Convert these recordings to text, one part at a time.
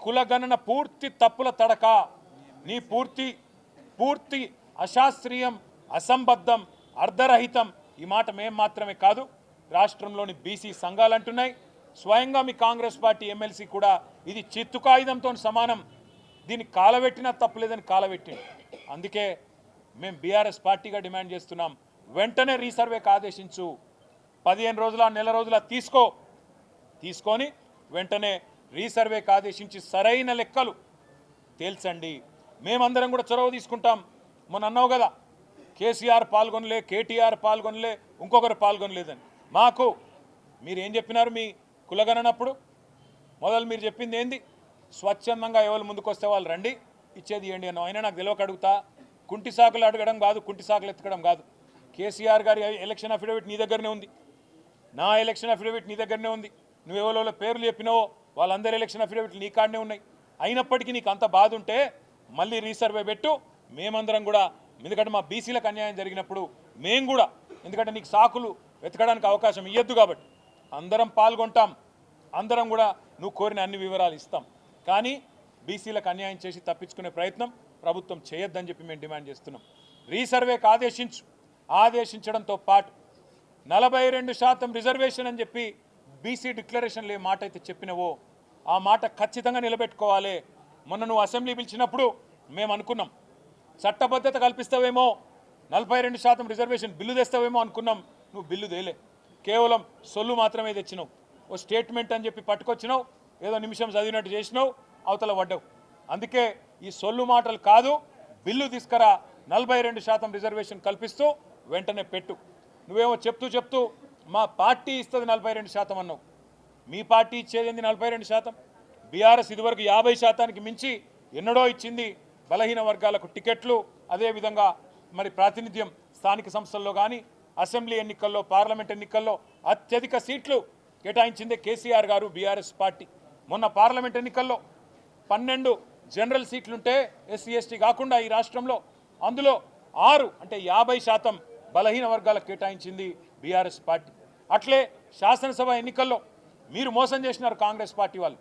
కులగణన పూర్తి తప్పుల తడక, నీ పూర్తి అశాస్త్రీయం, అసంబద్ధం, అర్ధరహితం. ఈ మాట మేము మాత్రమే కాదు, రాష్ట్రంలోని బీసీ సంఘాలు అంటున్నాయి. స్వయంగా మీ కాంగ్రెస్ పార్టీ ఎమ్మెల్సీ కూడా ఇది చిత్తు కాగితంతో సమానం, దీన్ని కాలబెట్టినా తప్పులేదని కాలబెట్టింది. అందుకే మేము బీఆర్ఎస్ పార్టీగా డిమాండ్ చేస్తున్నాం, వెంటనే రీసర్వేకి ఆదేశించు. 15 రోజుల నెల రోజుల తీసుకొని వెంటనే రీసర్వేకి ఆదేశించి సరైన లెక్కలు తేల్చండి. మేమందరం కూడా చొరవ తీసుకుంటాం. మొన్న అన్నావు కదా, కేసీఆర్ పాల్గొనలే, కేటీఆర్ పాల్గొనలే, ఇంకొకరు పాల్గొనలేదని. మాకు మీరు ఏం చెప్పినారు మీ కులగణనప్పుడు? మొదలు మీరు చెప్పింది ఏంది? స్వచ్ఛందంగా ఎవరు ముందుకు వస్తే వాళ్ళు రండి, ఇచ్చేది ఇవ్వండి అన్నావు. అయినా నాకు తెలియక అడుగుతా, కుంటి సాకులు అడగడం కాదు, కుంటి సాకులు ఎత్తకడం కాదు. కేసీఆర్ గారి ఎలక్షన్ అఫిడవిట్ నీ దగ్గరనే ఉంది, నా ఎలక్షన్ అఫిడవిట్ నీ దగ్గరనే ఉంది. నువ్వు ఎవరో పేర్లు చెప్పినావో వాళ్ళందరి ఎలక్షన్ అఫిడవిట్లు నీ కాడనే ఉన్నాయి. అయినప్పటికీ నీకు అంత బాధ ఉంటే మళ్ళీ రీసర్వే పెట్టు. మేమందరం కూడా, ఎందుకంటే మా బీసీలకు అన్యాయం జరిగినప్పుడు మేము కూడా, ఎందుకంటే నీకు సాకులు వెతకడానికి అవకాశం ఇవ్వద్దు కాబట్టి అందరం పాల్గొంటాం, అందరం కూడా నువ్వు కోరిన అన్ని వివరాలు ఇస్తాం. కానీ బీసీలకు అన్యాయం చేసి తప్పించుకునే ప్రయత్నం ప్రభుత్వం చేయొద్దని చెప్పి మేము డిమాండ్ చేస్తున్నాం. రీసర్వేకి ఆదేశించడంతో పాటు 42% రిజర్వేషన్ అని చెప్పి బీసీ డిక్లరేషన్లో ఏ మాట అయితే చెప్పినవో ఆ మాట ఖచ్చితంగా నిలబెట్టుకోవాలి. మొన్న నువ్వు అసెంబ్లీ పిలిచినప్పుడు మేము అనుకున్నాం, చట్టబద్ధత కల్పిస్తావేమో, 42% రిజర్వేషన్ బిల్లు తెస్తావేమో అనుకున్నాం. నువ్వు బిల్లు తేలే, కేవలం సొల్లు మాత్రమే తెచ్చినావు. ఓ స్టేట్మెంట్ అని చెప్పి పట్టుకొచ్చినావు, ఏదో నిమిషం చదివినట్టు చేసినావు, అవతల పడ్డావు. అందుకే ఈ సొల్లు మాటలు కాదు, బిల్లు తీసుకురా, 42% రిజర్వేషన్ కల్పిస్తూ వెంటనే పెట్టు. నువ్వేమో చెప్తూ మా పార్టీ ఇస్తుంది 42% అన్నావు. మీ పార్టీ ఇచ్చేది 42%? బీఆర్ఎస్ ఇదివరకు 50%కి మించి ఎన్నడో ఇచ్చింది. బలహీన వర్గాలకు టికెట్లు, అదేవిధంగా మరి ప్రాతినిధ్యం స్థానిక సంస్థల్లో కానీ అసెంబ్లీ ఎన్నికల్లో, పార్లమెంట్ ఎన్నికల్లో అత్యధిక సీట్లు కేటాయించిందే కేసీఆర్ గారు, బీఆర్ఎస్ పార్టీ. మొన్న పార్లమెంట్ ఎన్నికల్లో 12 జనరల్ సీట్లుంటే ఎస్సీ ఎస్టీ కాకుండా ఈ రాష్ట్రంలో, అందులో 6 అంటే 50% బలహీన వర్గాలకు కేటాయించింది బీఆర్ఎస్ పార్టీ. అట్లే శాసనసభ ఎన్నికల్లో మీరు మోసం చేసినారు కాంగ్రెస్ పార్టీ వాళ్ళు.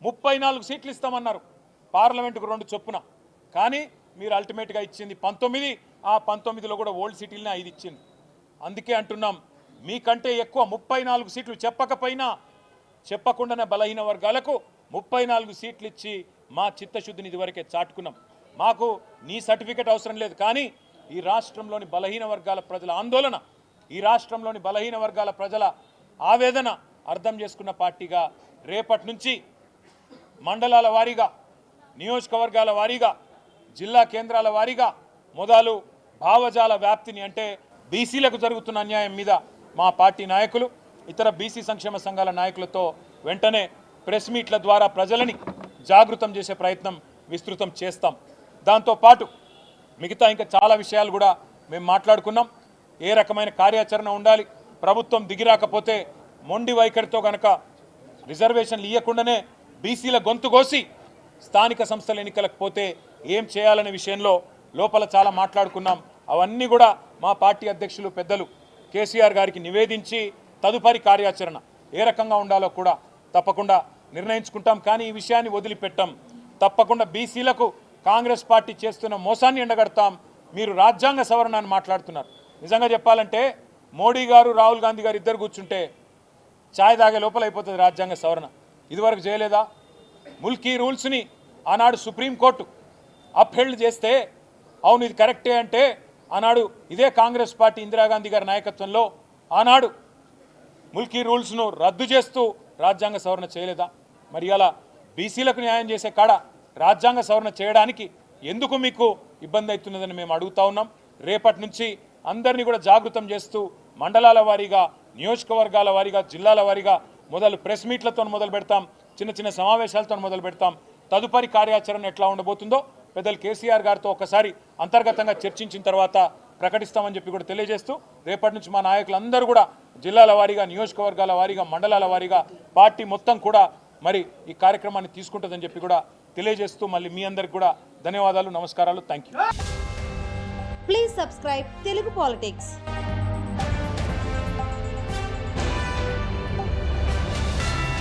34 సీట్లు ఇస్తామన్నారు, పార్లమెంటుకు 2 చొప్పున. కానీ మీరు అల్టిమేట్గా ఇచ్చింది 19. ఆ 19లో కూడా ఓల్డ్ సిటీలనే 5 ఇచ్చింది. అందుకే అంటున్నాం, మీకంటే ఎక్కువ 34 సీట్లు చెప్పకుండానే బలహీన వర్గాలకు 34 సీట్లు ఇచ్చి మా చిత్తశుద్ధిని ఇదివరకే చాటుకున్నాం. మాకు నీ సర్టిఫికెట్ అవసరం లేదు. కానీ ఈ రాష్ట్రంలోని బలహీన వర్గాల ప్రజల ఆందోళన, ఈ రాష్ట్రంలోని బలహీన వర్గాల ప్రజల ఆవేదన అర్థం చేసుకున్న పార్టీగా రేపటి నుంచి మండలాల వారీగా, నియోజకవర్గాల వారీగా, జిల్లా కేంద్రాల వారీగా మొదలు భావజాల వ్యాప్తిని, అంటే బీసీలకు జరుగుతున్న అన్యాయం మీద మా పార్టీ నాయకులు, ఇతర బీసీ సంక్షేమ సంఘాల నాయకులతో వెంటనే ప్రెస్ మీట్ల ద్వారా ప్రజలని జాగృతం చేసే ప్రయత్నం విస్తృతం చేస్తాం. దాంతోపాటు మిగతా ఇంకా చాలా విషయాలు కూడా మేము మాట్లాడుకున్నాం. ఏ రకమైన కార్యాచరణ ఉండాలి, ప్రభుత్వం దిగిరాకపోతే మొండి వైఖరితో కనుక రిజర్వేషన్లు ఇవ్వకుండానే బీసీల గొంతు కోసి స్థానిక సంస్థల ఎన్నికలకు పోతే ఏం చేయాలనే విషయంలో లోపల చాలా మాట్లాడుకున్నాం. అవన్నీ కూడా మా పార్టీ అధ్యక్షులు పెద్దలు కేసీఆర్ గారికి నివేదించి తదుపరి కార్యాచరణ ఏ రకంగా ఉండాలో కూడా తప్పకుండా నిర్ణయించుకుంటాం. కానీ ఈ విషయాన్ని వదిలిపెట్టాం. తప్పకుండా బీసీలకు కాంగ్రెస్ పార్టీ చేస్తున్న మోసాన్ని ఎండగడతాం. మీరు రాజ్యాంగ సవరణ అని మాట్లాడుతున్నారు. నిజంగా చెప్పాలంటే మోడీ గారు, రాహుల్ గాంధీ గారు ఇద్దరు కూర్చుంటే ఛాయ్ తాగే లోపల అయిపోతుంది రాజ్యాంగ సవరణ. ఇదివరకు చేయలేదా? ముల్కీ రూల్స్ని ఆనాడు సుప్రీంకోర్టు అప్హెల్డ్ చేస్తే అవును ఇది కరెక్టే అంటే ఆనాడు ఇదే కాంగ్రెస్ పార్టీ ఇందిరాగాంధీ గారి నాయకత్వంలో ఆనాడు ముల్కీ రూల్స్ను రద్దు చేస్తూ రాజ్యాంగ సవరణ చేయలేదా? మరి అలా బీసీలకు న్యాయం చేసే కాడ రాజ్యాంగ సవరణ చేయడానికి ఎందుకు మీకు ఇబ్బంది అవుతున్నదని మేము అడుగుతా ఉన్నాం. రేపటి నుంచి అందరినీ కూడా జాగృతం చేస్తూ మండలాల వారీగా, నియోజకవర్గాల వారీగా, జిల్లాల వారీగా మొదలు ప్రెస్ మీట్లతో మొదలు పెడతాం, చిన్న సమావేశాలతో మొదలు పెడతాం. తదుపరి కార్యాచరణ ఎట్లా ఉండబోతుందో పెద్దలు కేసీఆర్ గారితో ఒకసారి అంతర్గతంగా చర్చించిన తర్వాత ప్రకటిస్తామని చెప్పి కూడా తెలియజేస్తూ, రేపటి నుంచి మా నాయకులందరూ కూడా జిల్లాల వారీగా, నియోజకవర్గాల వారీగా, మండలాల వారీగా పార్టీ మొత్తం కూడా మరి ఈ కార్యక్రమాన్ని తీసుకుంటుందని చెప్పి కూడా తెలియజేస్తూ మళ్ళీ మీ అందరికి కూడా ధన్యవాదాలు, నమస్కారాలు, thank you. Please subscribe Telugu politics.